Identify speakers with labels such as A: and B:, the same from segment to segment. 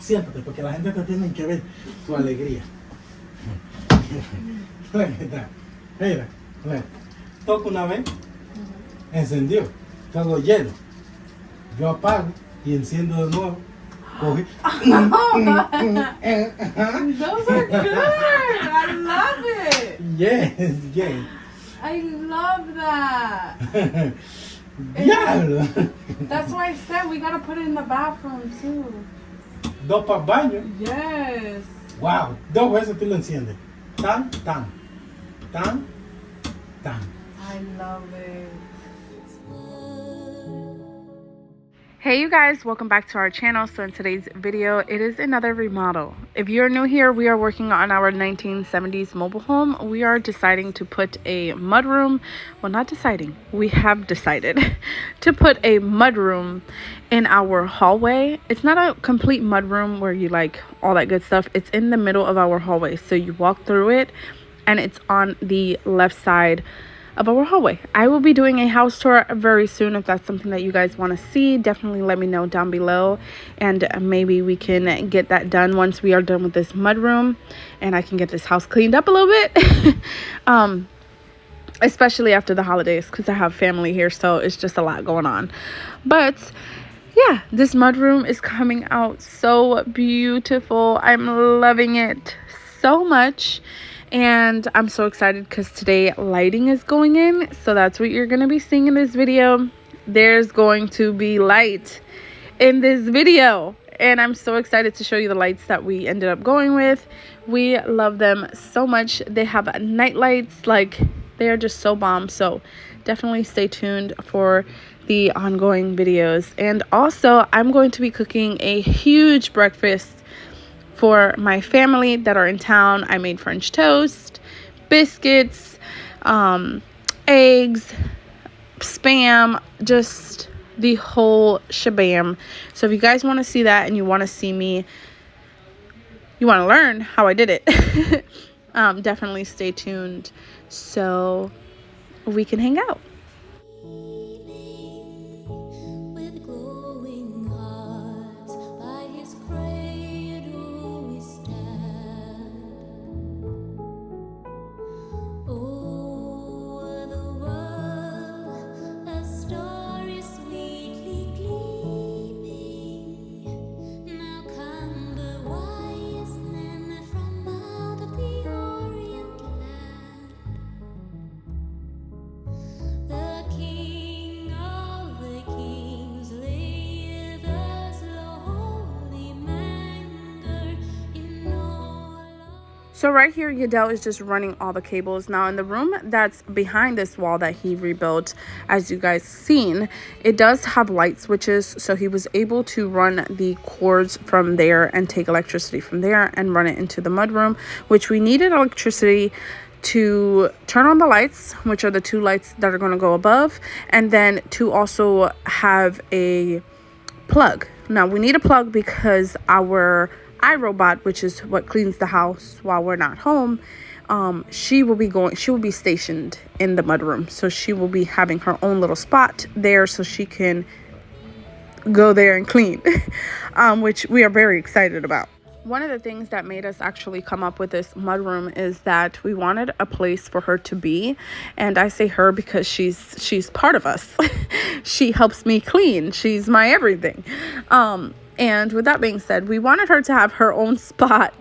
A: Siéntate, porque la gente te tiene que ver tu alegría. Mira, mira. Toco una vez, encendió, todo lleno. Yo apago y enciendo de nuevo. Cogí.
B: Those are good. I love it.
A: Yes, yes.
B: I love that.
A: Diablo.
B: That's why I said we gotta put it in the bathroom too.
A: Dos para baño.
B: Yes.
A: Wow, dos veces tú lo enciendes. Tan, tan, tan, tan.
B: I love it.
C: Hey you guys, welcome back to our channel. So in today's video, it is another remodel. If you're new here, we are working on our 1970s mobile home. We are deciding to put a mudroom. Well, not deciding. We have decided to put a mudroom in our hallway. It's not a complete mudroom where you like all that good stuff. It's in the middle of our hallway. So you walk through it and it's on the left side of our hallway. I will be doing a house tour very soon. If that's something that you guys want to see, definitely let me know down below, and maybe we can get that done once we are done with this mudroom and I can get this house cleaned up a little bit. Especially after the holidays, because I have family here, so it's just a lot going on. But yeah, this mudroom is coming out so beautiful. I'm loving it so much. And I'm so excited because today lighting is going in. So that's what you're going to be seeing in this video. There's going to be light in this video. And I'm so excited to show you the lights that we ended up going with. We love them so much. They have night lights. Like, they are just so bomb. So definitely stay tuned for the ongoing videos. And also, I'm going to be cooking a huge breakfast for my family that are in town. I made French toast, biscuits, eggs, spam, just the whole shabam. So if you guys want to see that and you want to see me, you want to learn how I did it, definitely stay tuned so we can hang out. So right here, Yadel is just running all the cables. Now in the room that's behind this wall that he rebuilt, as you guys seen, it does have light switches. So he was able to run the cords from there and take electricity from there and run it into the mudroom, which we needed electricity to turn on the lights, which are the two lights that are going to go above, and then to also have a plug. Now we need a plug because our iRobot, which is what cleans the house while we're not home, she will be stationed in the mudroom. So she will be having her own little spot there so she can go there and clean, which we are very excited about. One of the things that made us actually come up with this mudroom is that we wanted a place for her to be. And I say her because she's part of us. She helps me clean. She's my everything. And with that being said, we wanted her to have her own spot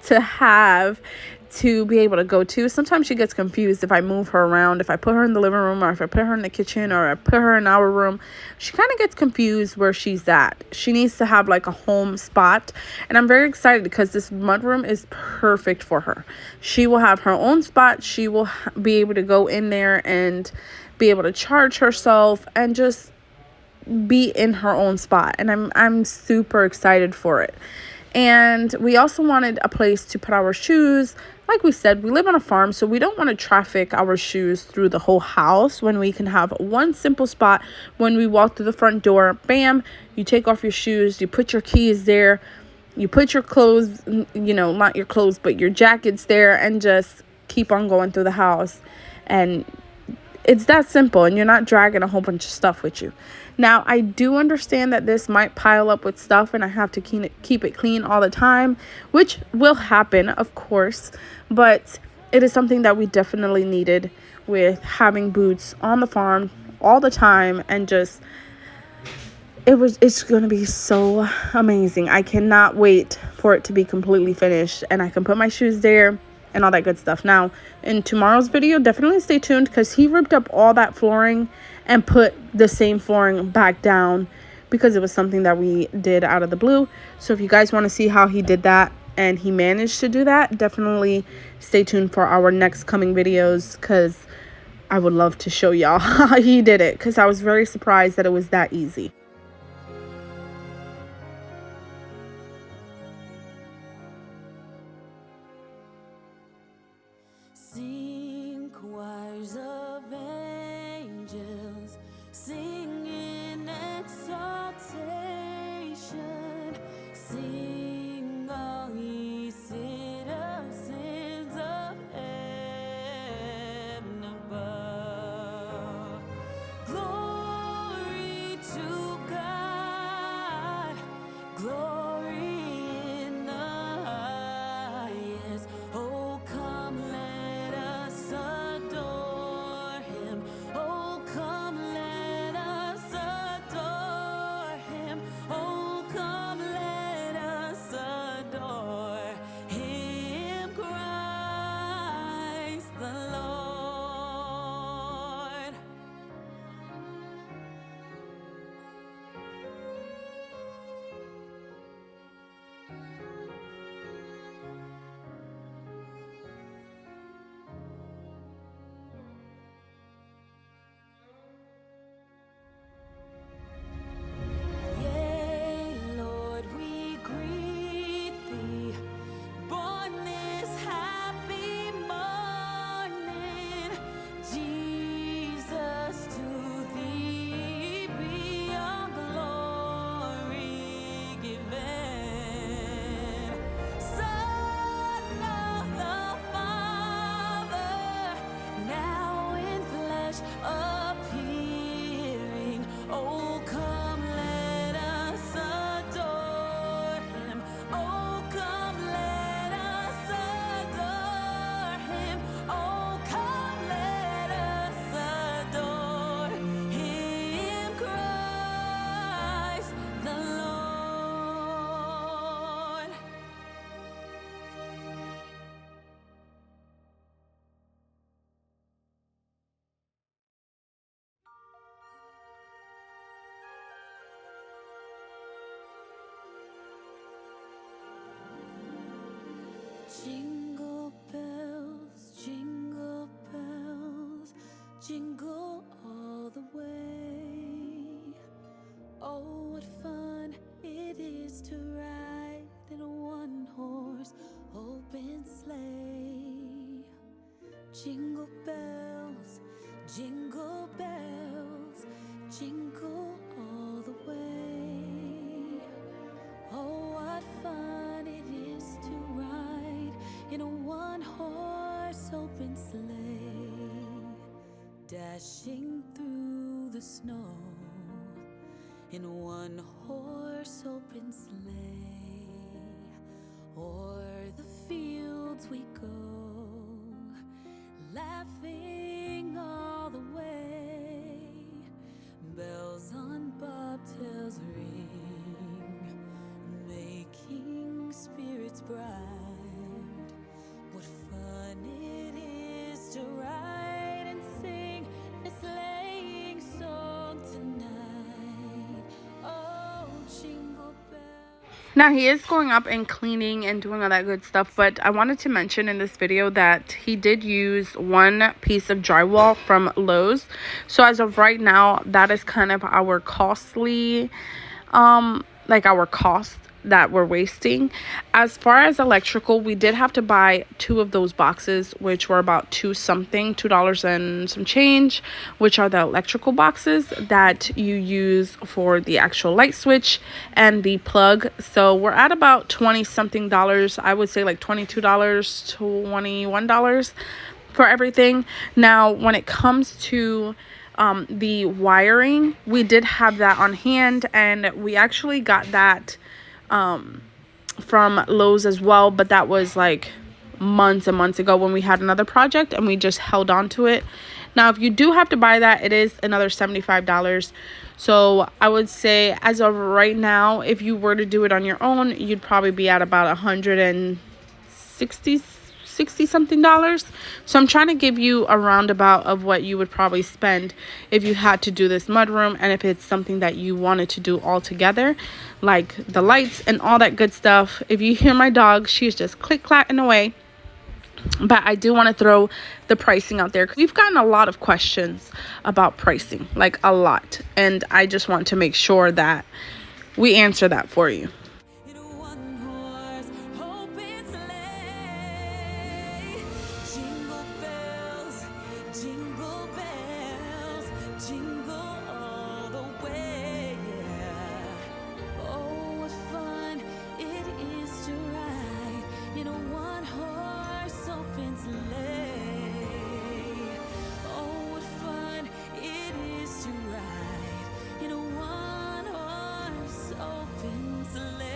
C: to be able to go to. Sometimes she gets confused if I move her around, if I put her in the living room or if I put her in the kitchen or I put her in our room. She kind of gets confused where she's at. She needs to have like a home spot. And I'm very excited because this mudroom is perfect for her. She will have her own spot. She will be able to go in there and be able to charge herself and just be in her own spot, and I'm super excited for it. And we also wanted a place to put our shoes. Like we said, we live on a farm, so we don't want to traffic our shoes through the whole house when we can have one simple spot. When we walk through the front door, bam, you take off your shoes, you put your keys there, you put your clothes, not your clothes, but your jackets there, and just keep on going through the house. And it's that simple, and you're not dragging a whole bunch of stuff with you. Now, I do understand that this might pile up with stuff and I have to keep it clean all the time, which will happen, of course, but it is something that we definitely needed with having boots on the farm all the time, and just it's gonna be so amazing. I cannot wait for it to be completely finished and I can put my shoes there and all that good stuff. Now, in tomorrow's video, definitely stay tuned because he ripped up all that flooring and put the same flooring back down because it was something that we did out of the blue. So if you guys want to see how he did that and he managed to do that, definitely stay tuned for our next coming videos, because I would love to show y'all how he did it, because I was very surprised that it was that easy.
D: Sing choirs of angels, singing exaltation. Sing all ye citizens of heaven above. Glory to God, glory in the highest. Oh, come, let us adore him. Oh, come, let us adore him. Oh, come, let us adore him, Christ the Lord. Yea, Lord, we greet thee, born this happy morning. Jesus, to thee be all glory given. Son of the Father, now in flesh appearing. Oh, come, let us adore him. Oh, come, let us adore him. Oh, come, let us adore him, Christ the Lord. Jingle bells, jingle all the way. Oh, what fun it is to ride in a one-horse open sleigh. Jingle bells, jingle all the way. Oh, what fun it is to ride in a one-horse open sleigh, dashing through the snow in a one-horse open sleigh. O'er the fields we go, laughing all the way. Bells on bobtails ring, making spirits bright. What fun it is to ride and sing a sleighing song tonight. Oh, jingle bells.
C: Now, he is going up and cleaning and doing all that good stuff, but I wanted to mention in this video that he did use one piece of drywall from Lowe's. So as of right now, that is kind of our costly, like our cost that we're wasting. As far as electrical, we did have to buy 2 of those boxes, which were about $2 and some change, which are the electrical boxes that you use for the actual light switch and the plug. So we're at about $20-something. I would say like $22, $21 for everything. Now, when it comes to The wiring, we did have that on hand, and we actually got that from Lowe's as well, but that was like months and months ago when we had another project and we just held on to it. Now, if you do have to buy that, it is another $75. So I would say as of right now, if you were to do it on your own, you'd probably be at about 160 something dollars. So I'm trying to give you a roundabout of what you would probably spend if you had to do this mudroom, and if it's something that you wanted to do all together, like the lights and all that good stuff. If you hear my dog, she's just click-clacking away. But I do want to throw the pricing out there. We've gotten a lot of questions about pricing, like a lot. And I just want to make sure that we answer that for you.
D: In a one-horse open sleigh. Jingle bells, jingle bells, jingle all the way. Oh, what fun it is to ride in a one-horse open sleigh. Oh, what fun it is to ride in a one-horse open sleigh.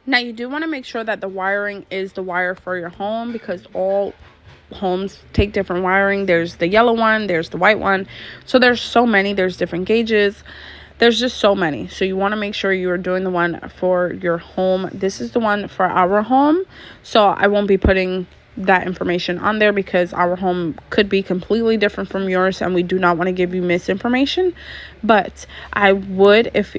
C: Now, you do want to make sure that the wiring is the wire for your home, because all homes take different wiring. There's the yellow one, there's the white one. So there's so many, there's different gauges. There's just so many. So you want to make sure you are doing the one for your home. This is the one for our home. So I won't be putting that information on there because our home could be completely different from yours, and we do not want to give you misinformation. But I would, if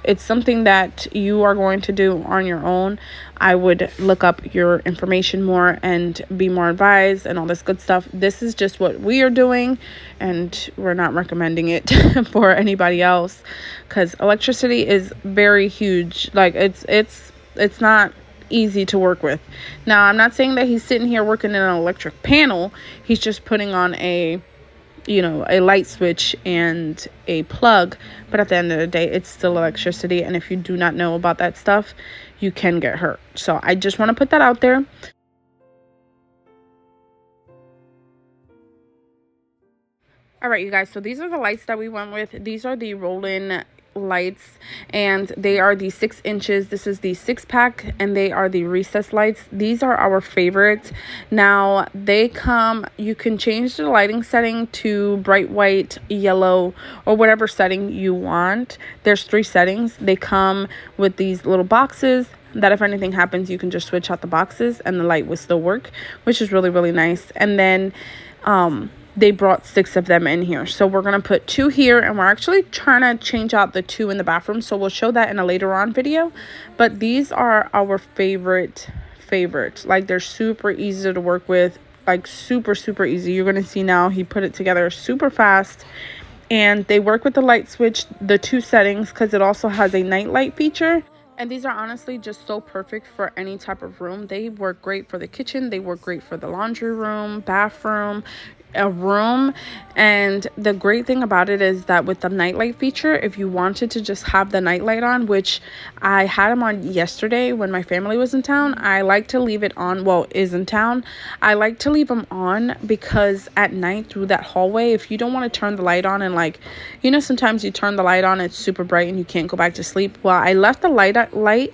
C: it's something that you are going to do on your own, I would look up your information more and be more advised and all this good stuff. This is just what we are doing, and we're not recommending it for anybody else, because electricity is very huge. Like it's not easy to work with. Now, I'm not saying that he's sitting here working in an electric panel. He's just putting on a light switch and a plug, but at the end of the day, it's still electricity, and if you do not know about that stuff, you can get hurt. So I just want to put that out there. All right, you guys, so these are the lights that we went with. These are the roll-in lights, and they are the 6 inches. This is the 6-pack, and they are the recessed lights. These are our favorites. Now they come, you can change the lighting setting to bright white, yellow, or whatever setting you want. There's 3 settings. They come with these little boxes that if anything happens, you can just switch out the boxes and the light will still work, which is really, really nice. And then they brought 6 of them in here, so we're gonna put 2 here, and we're actually trying to change out the 2 in the bathroom, so we'll show that in a later on video. But these are our favorites. Like, they're super easy to work with, like super easy. You're gonna see now he put it together super fast, and they work with the light switch, the 2 settings, because it also has a night light feature. And these are honestly just so perfect for any type of room. They work great for the kitchen. They work great for the laundry room, bathroom, a room. And the great thing about it is that with the nightlight feature, if you wanted to just have the nightlight on, which I had them on yesterday when my family was in town, I like to leave it on, well, is in town. I like to leave them on because at night through that hallway, if you don't want to turn the light on and, like, you know, sometimes you turn the light on, it's super bright and you can't go back to sleep. Well, I left the light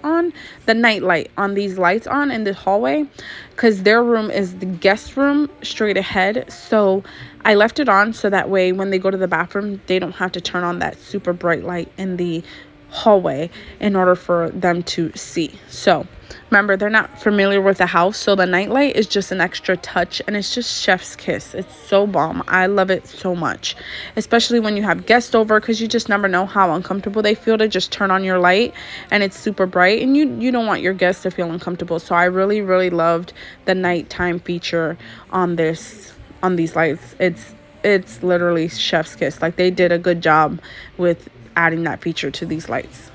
C: on, the night light on, these lights on in the hallway, because their room is the guest room straight ahead. So I left it on so that way when they go to the bathroom, they don't have to turn on that super bright light in the hallway in order for them to see. So remember, they're not familiar with the house, so the night light is just an extra touch, and it's just chef's kiss. It's so bomb. I love it so much, especially when you have guests over, because you just never know how uncomfortable they feel to just turn on your light and it's super bright, and you don't want your guests to feel uncomfortable. So I really loved the nighttime feature on these lights. It's literally chef's kiss. Like, they did a good job with adding that feature to these lights.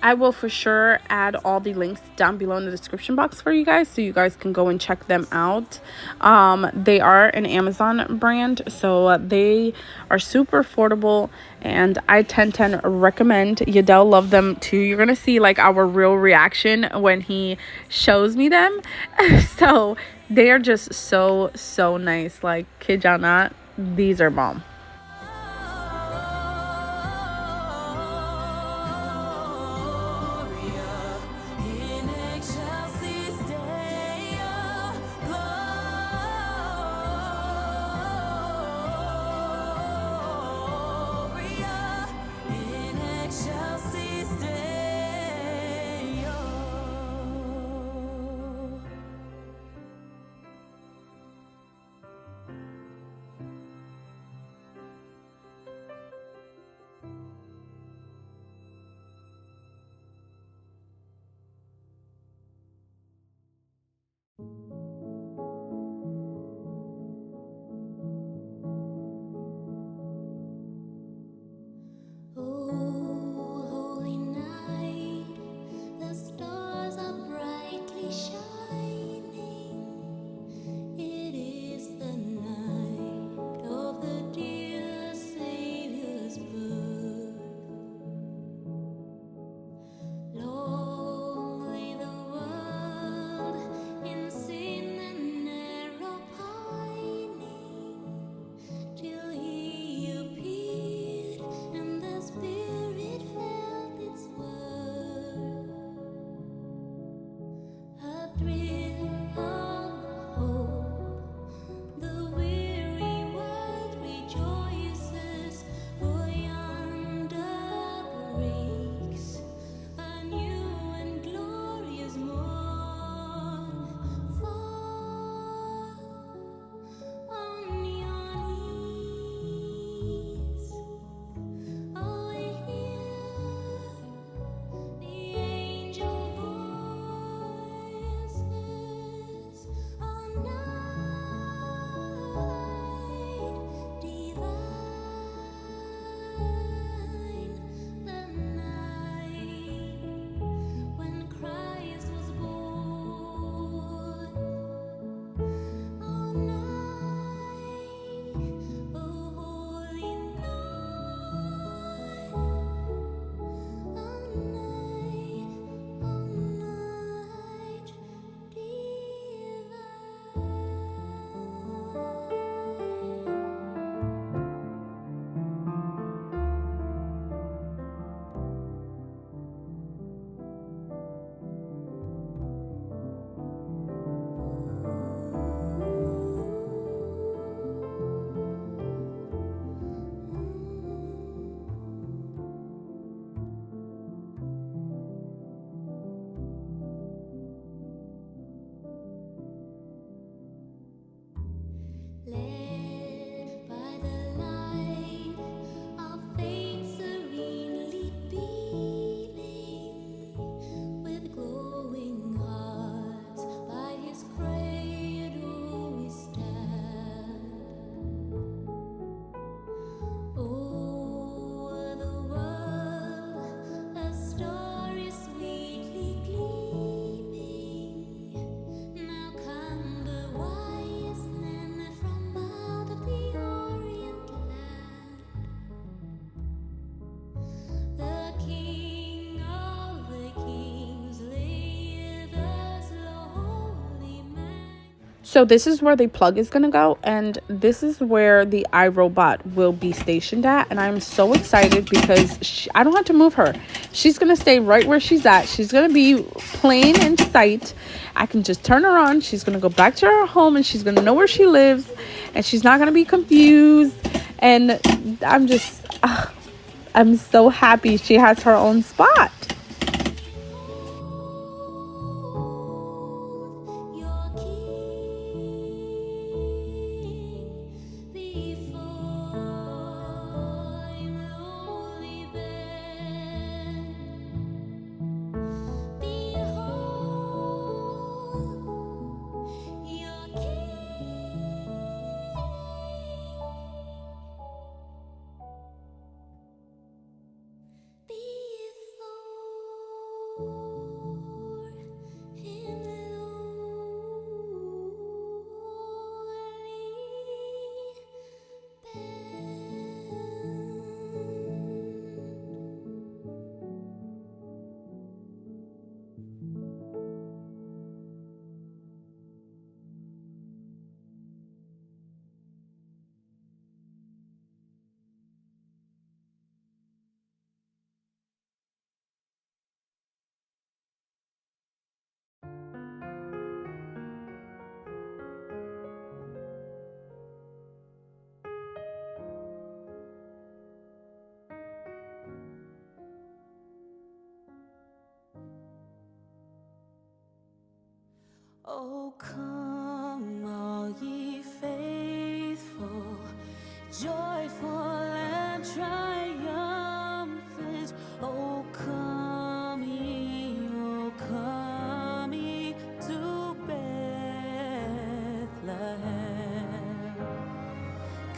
C: I will for sure add all the links down below in the description box for you guys, so you guys can go and check them out. They are an Amazon brand, so they are super affordable, and I 10/10 recommend. Yadel loved them too. You're gonna see like our real reaction when he shows me them. So they are just so nice. Like, kid y'all not, these are bomb. So this is where the plug is going to go, and this is where the iRobot will be stationed at. And I'm so excited because I don't have to move her. She's going to stay right where she's at. She's going to be plain in sight. I can just turn her on. She's going to go back to her home, and she's going to know where she lives, and she's not going to be confused. And I'm so happy she has her own spot.
D: Your king before your holy bed. Behold, your king before him Oh, come, all ye faithful, joyful and triumphant. Oh, come ye to Bethlehem.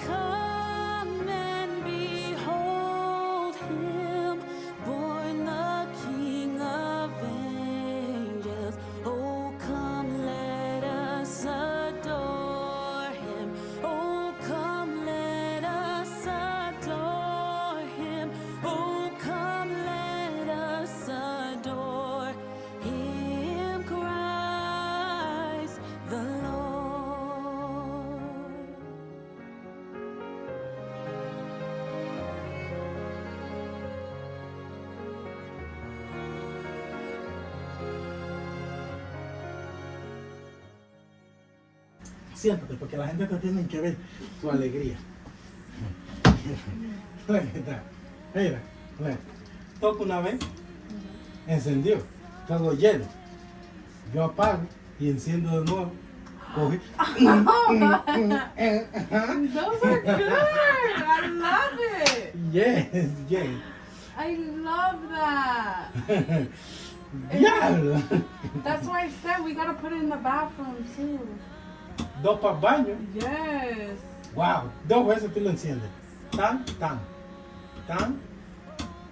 D: Come and behold him, born the King of angels. Oh, come, let us adore him. Oh, come, let us adore him. Oh, come, let us adore him, Christ the Lord.
A: Siéntate, porque la gente te tiene que ver tu alegría. Mira qué tal. Mira, mira. Toca una vez, encendió, todo lleno. Yo apago y enciendo de nuevo. Cogí.
B: Those are good. I love it.
A: Yes, yes.
B: I love that.
A: Diablo.
B: That's why I said we gotta put it in the bathroom too.
A: Dos para el baño.
B: Yes.
A: Wow, dos veces tú lo enciendes. Tan, tan, tan,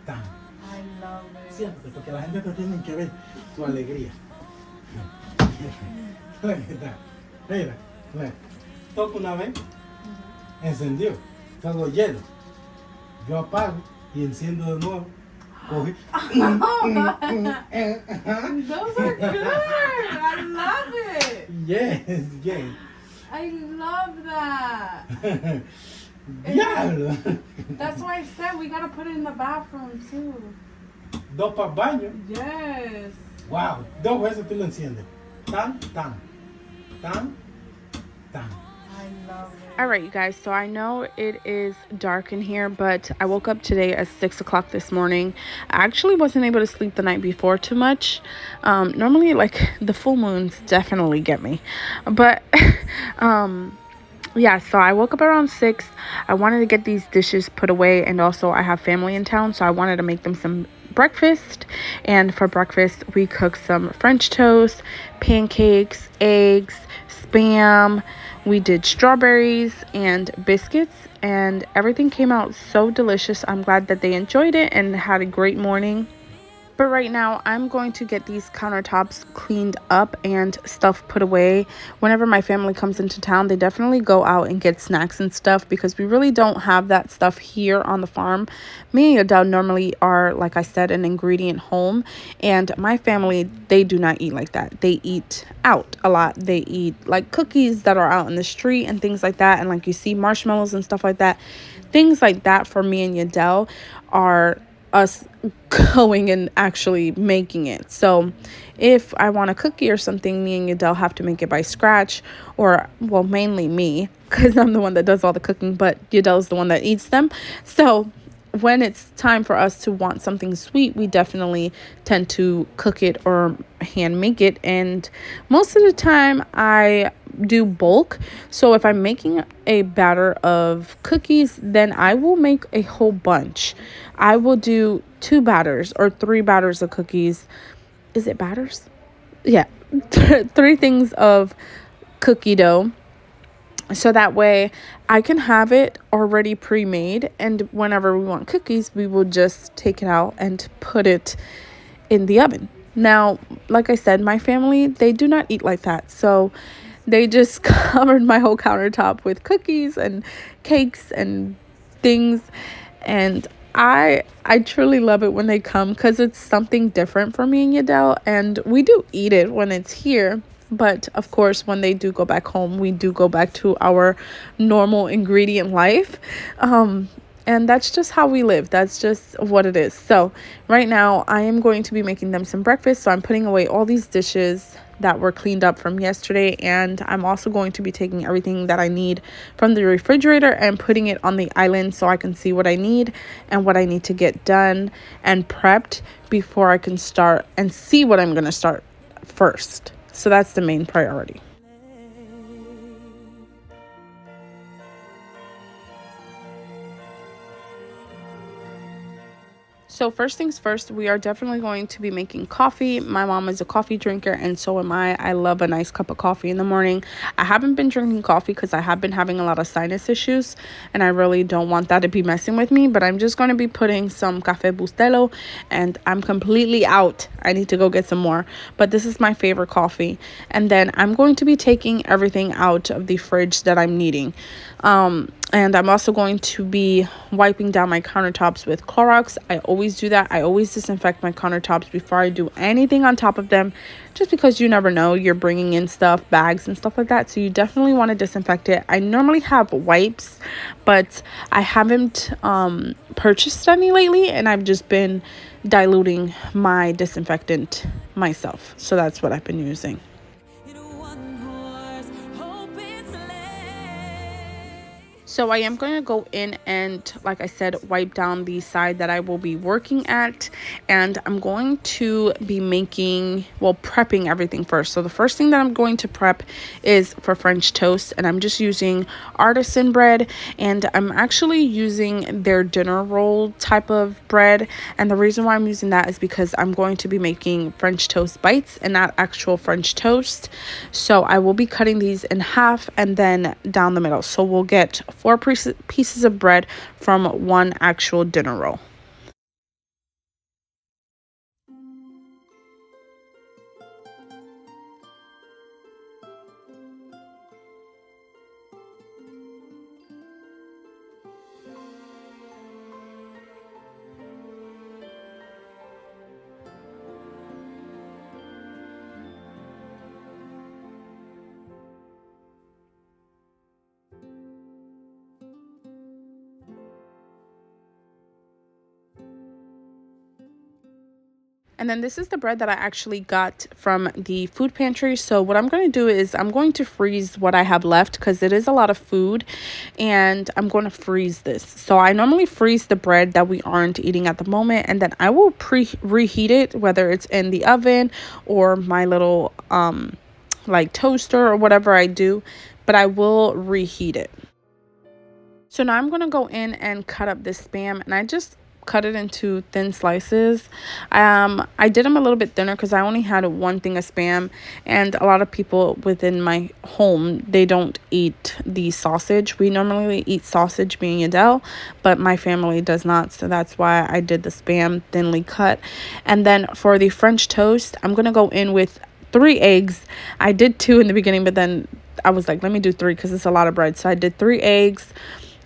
A: tan.
B: I love it.
A: Siéntate, porque la gente te tiene que ver tu alegría. Mira qué tal. Mira, mira. Toca una vez, encendió, todo lleno. Yo apago y enciendo de nuevo. Cogí.
B: Those are good. I love it.
A: Yes, yes.
B: I love that.
A: Diablo.
B: That's why I said we gotta put it in the bathroom too.
A: Dos para el baño.
B: Yes.
A: Wow, dos veces tú lo enciendes. Tan, tan, tan, tan.
B: I love it.
C: All right, you guys, so I know it is dark in here, but I woke up today at 6 o'clock this morning. I actually wasn't able to sleep the night before too much. Normally, like, the full moons definitely get me. But, yeah, so I woke up around 6. I wanted to get these dishes put away, and also I have family in town, so I wanted to make them some breakfast. And for breakfast, we cooked some French toast, pancakes, eggs, spam. We did strawberries and biscuits, and everything came out so delicious. I'm glad that they enjoyed it and had a great morning. But right now, I'm going to get these countertops cleaned up and stuff put away. Whenever my family comes into town, they definitely go out and get snacks and stuff because we really don't have that stuff here on the farm. Me and your dad normally are, like I said, an ingredient home. And my family, they do not eat like that. They eat out a lot. They eat like cookies that are out in the street and things like that. And like you see, marshmallows and stuff like that. Things like that for me and Yadel are us going and actually making it. So if I want a cookie or something, me and Yadel have to make it by scratch, or well, mainly me, because I'm the one that does all the cooking, but Yadel's the one that eats them. So when it's time for us to want something sweet, we definitely tend to cook it or hand make it. And most of the time I do bulk. So if I'm making a batter of cookies, then I will make a whole bunch. I will do 2 batters or 3 batters of cookies. Is it batters? Yeah. 3 things of cookie dough. So that way I can have it already pre-made, and whenever we want cookies, we will just take it out and put it in the oven. Now, like I said, my family, they do not eat like that. So they just covered my whole countertop with cookies and cakes and things. And I truly love it when they come because it's something different for me and Yadel, and we do eat it when it's here. But of course, when they do go back home, we do go back to our normal ingredient life. And that's just how we live. That's just what it is. So right now I am going to be making them some breakfast. So I'm putting away all these dishes that were cleaned up from yesterday. And I'm also going to be taking everything that I need from the refrigerator and putting it on the island so I can see what I need and what I need to get done and prepped before I can start and see what I'm going to start first. So that's the main priority. So first things first, we are definitely going to be making coffee. My mom is a coffee drinker, and so am I. I love a nice cup of coffee in the morning. I haven't been drinking coffee because I have been having a lot of sinus issues, and I really don't want that to be messing with me. But I'm just going to be putting some Café Bustelo, and I'm completely out. I need to go get some more. But this is my favorite coffee. And then I'm going to be taking everything out of the fridge that I'm needing. And I'm also going to be wiping down my countertops with Clorox. I always do that. I always disinfect my countertops before I do anything on top of them, just because you never know, you're bringing in stuff, bags and stuff like that. So you definitely want to disinfect it. I normally have wipes, but I haven't purchased any lately, and I've just been diluting my disinfectant myself. So that's what I've been using. So I am going to go in and, like I said, wipe down the side that I will be working at. And I'm going to be prepping everything first. So the first thing that I'm going to prep is for French toast. And I'm just using artisan bread. And I'm actually using their dinner roll type of bread. And the reason why I'm using that is because I'm going to be making French toast bites and not actual French toast. So I will be cutting these in half and then down the middle. So we'll get 4 pieces of bread from one actual dinner roll. And then this is the bread that I actually got from the food pantry. So what I'm going to do is I'm going to freeze what I have left because it is a lot of food, and I'm going to freeze this. So I normally freeze the bread that we aren't eating at the moment, and then I will reheat it, whether it's in the oven or my little like toaster or whatever I do, but I will reheat it. So now I'm going to go in and cut up this Spam, and I just cut it into thin slices. I did them a little bit thinner because I only had one thing of Spam, and a lot of people within my home, they don't eat the sausage. We normally eat sausage, being Adele, but my family does not, so that's why I did the Spam thinly cut. And then for the French toast, I'm gonna go in with 3 eggs. I did 2 in the beginning, but then I was like, let me do 3 because it's a lot of bread. So I did 3 eggs,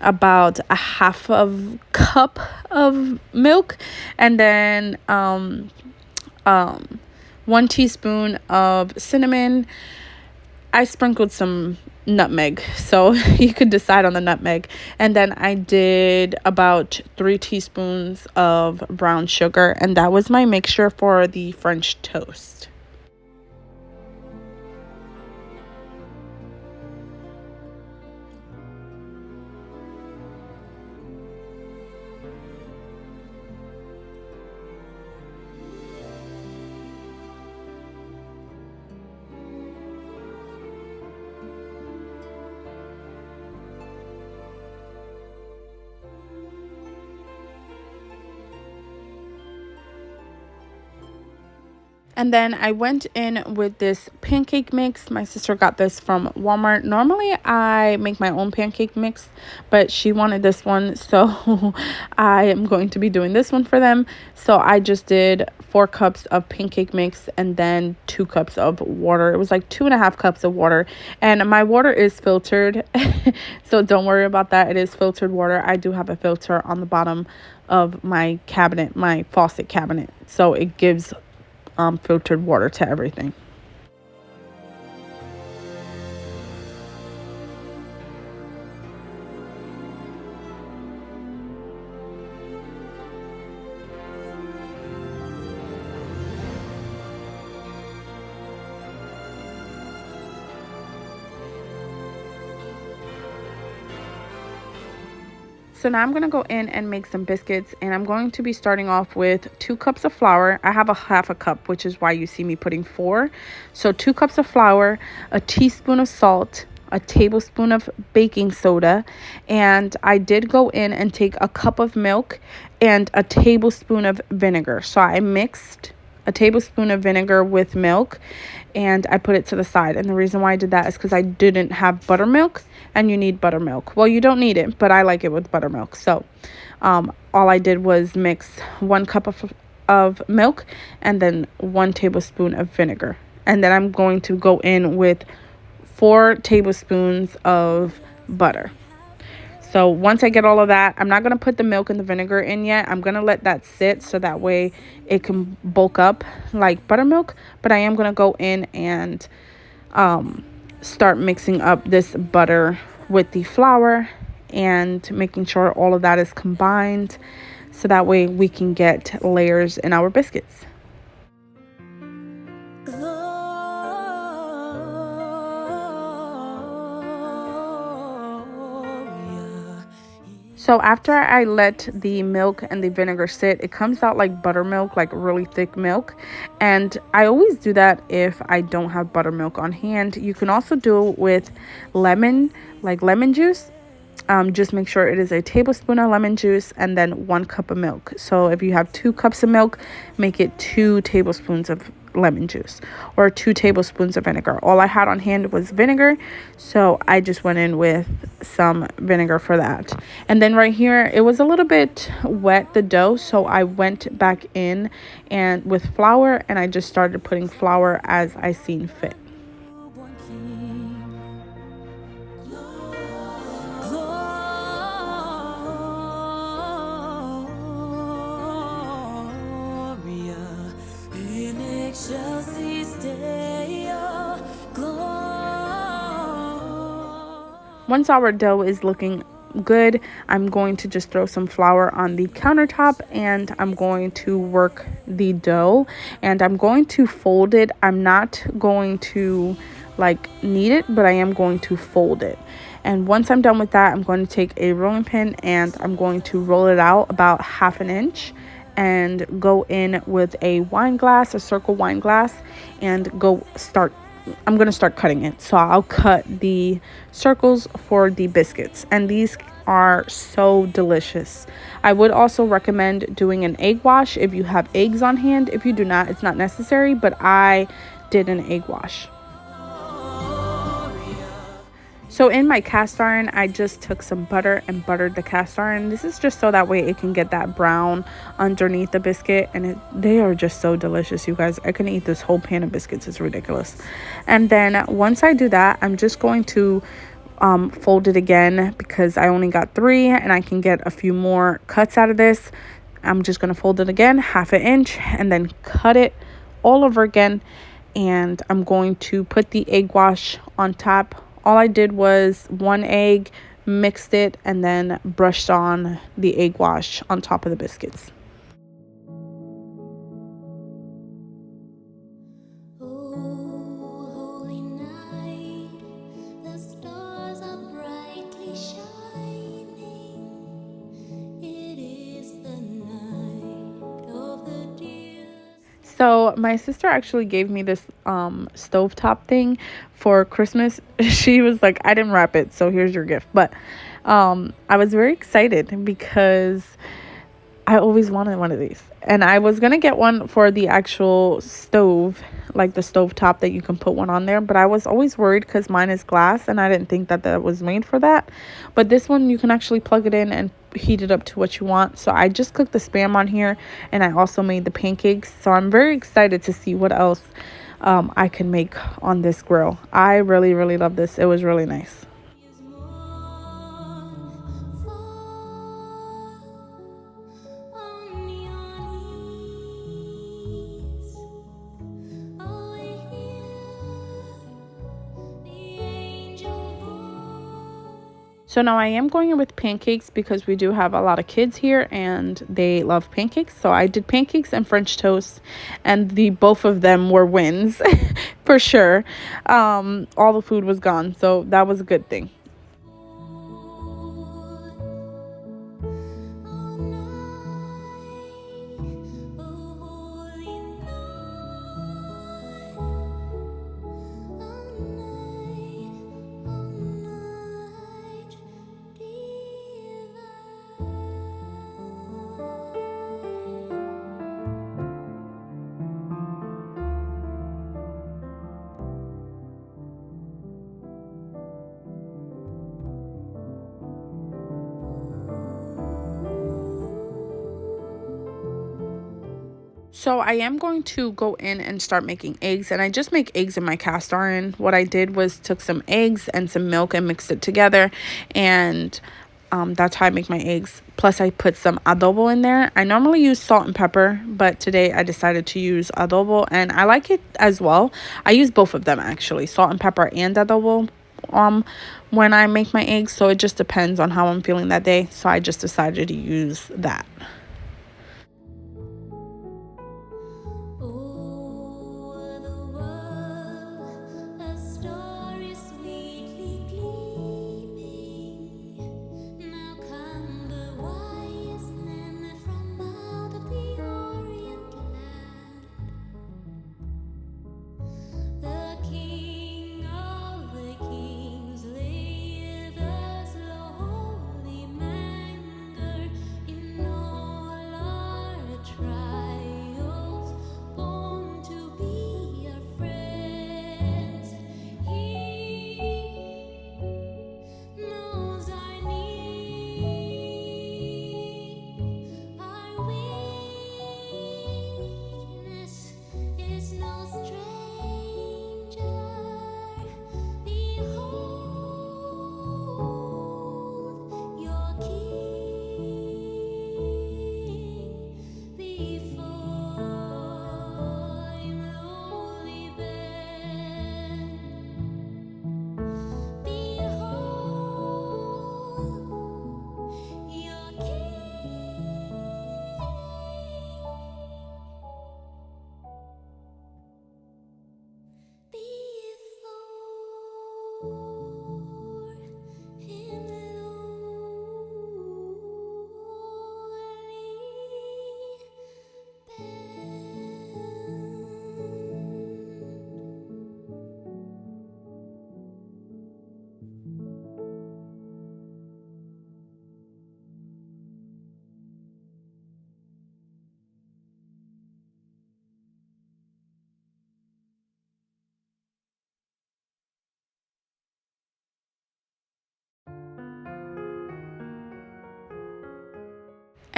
C: about a half of cup of milk, and then 1 teaspoon of cinnamon. I sprinkled some nutmeg, so you could decide on the nutmeg. And then I did about 3 teaspoons of brown sugar, and that was my mixture for the French toast. And then I went in with this pancake mix. My sister got this from Walmart. Normally, I make my own pancake mix, but she wanted this one, so I am going to be doing this one for them. So I just did 4 cups of pancake mix and then 2 cups of water. It was like 2.5 cups of water. And my water is filtered, so don't worry about that. It is filtered water. I do have a filter on the bottom of my cabinet, my faucet cabinet. So it gives filtered water to everything. So now I'm going to go in and make some biscuits, and I'm going to be starting off with 2 cups of flour. I have a half a cup, which is why you see me putting 4. So 2 cups of flour, a teaspoon of salt, a tablespoon of baking soda, and I did go in and take a cup of milk and a tablespoon of vinegar. So I mixed a tablespoon of vinegar with milk, and I put it to the side. And the reason why I did that is because I didn't have buttermilk, and you need buttermilk. Well, you don't need it, but I like it with buttermilk. So all I did was mix 1 cup of milk and then 1 tablespoon of vinegar. And then I'm going to go in with 4 tablespoons of butter. So once I get all of that, I'm not going to put the milk and the vinegar in yet. I'm going to let that sit so that way it can bulk up like buttermilk. But I am going to go in and start mixing up this butter with the flour and making sure all of that is combined so that way we can get layers in our biscuits. So after I let the milk and the vinegar sit, it comes out like buttermilk, like really thick milk. And I always do that if I don't have buttermilk on hand. You can also do it with lemon, like lemon juice. Just make sure it is a tablespoon of lemon juice and then 1 cup of milk. So if you have 2 cups of milk, make it 2 tablespoons of lemon juice or 2 tablespoons of vinegar. All I had on hand was vinegar, so I just went in with some vinegar for that. And then right here, it was a little bit wet, the dough, so I went back in and with flour, and I just started putting flour as I seen fit. Once our dough is looking good, I'm going to just throw some flour on the countertop, and I'm going to work the dough, and I'm going to fold it. I'm not going to like knead it, but I am going to fold it. And once I'm done with that, I'm going to take a rolling pin and I'm going to roll it out about 1/2 inch and go in with a wine glass, a circle wine glass, and I'm going to start cutting it. So I'll cut the circles for the biscuits, and these are so delicious. I would also recommend doing an egg wash if you have eggs on hand. If you do not, it's not necessary, but I did an egg wash. So in my cast iron, I just took some butter and buttered the cast iron. This is just so that way it can get that brown underneath the biscuit. And they are just so delicious, you guys. I can eat this whole pan of biscuits. It's ridiculous. And then once I do that, I'm just going to fold it again because I only got 3 and I can get a few more cuts out of this. I'm just going to fold it again, 1/2 inch, and then cut it all over again. And I'm going to put the egg wash on top. All I did was 1 egg, mixed it, and then brushed on the egg wash on top of the biscuits. So my sister actually gave me this stovetop thing for Christmas. She was like, I didn't wrap it, so here's your gift. But I was very excited because I always wanted one of these. And I was going to get one for the actual stove, like the stove top that you can put one on there. But I was always worried because mine is glass and I didn't think that that was made for that. But this one, you can actually plug it in and heat it up to what you want. So I just cooked the Spam on here and I also made the pancakes. So I'm very excited to see what else I can make on this grill. I really, really love this. It was really nice. So now I am going in with pancakes because we do have a lot of kids here and they love pancakes. So I did pancakes and French toast, and both of them were wins for sure. All the food was gone, so that was a good thing. So I am going to go in and start making eggs, and I just make eggs in my cast iron. What I did was took some eggs and some milk and mixed it together, and that's how I make my eggs. Plus I put some adobo in there. I normally use salt and pepper, but today I decided to use adobo, and I like it as well. I use both of them actually, salt and pepper and adobo when I make my eggs. So it just depends on how I'm feeling that day. So I just decided to use that.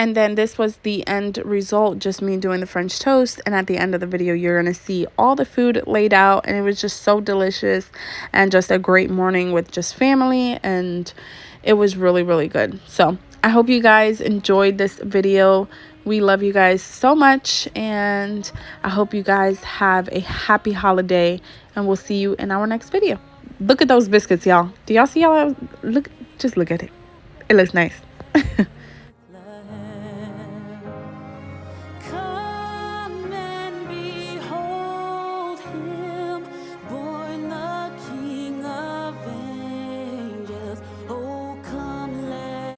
C: And then this was the end result, just me doing the French toast. And at the end of the video, you're going to see all the food laid out. And it was just so delicious and just a great morning with just family. And it was really, really good. So I hope you guys enjoyed this video. We love you guys so much. And I hope you guys have a happy holiday. And we'll see you in our next video. Look at those biscuits, y'all. Do y'all see y'all? Look, just look at it. It looks nice.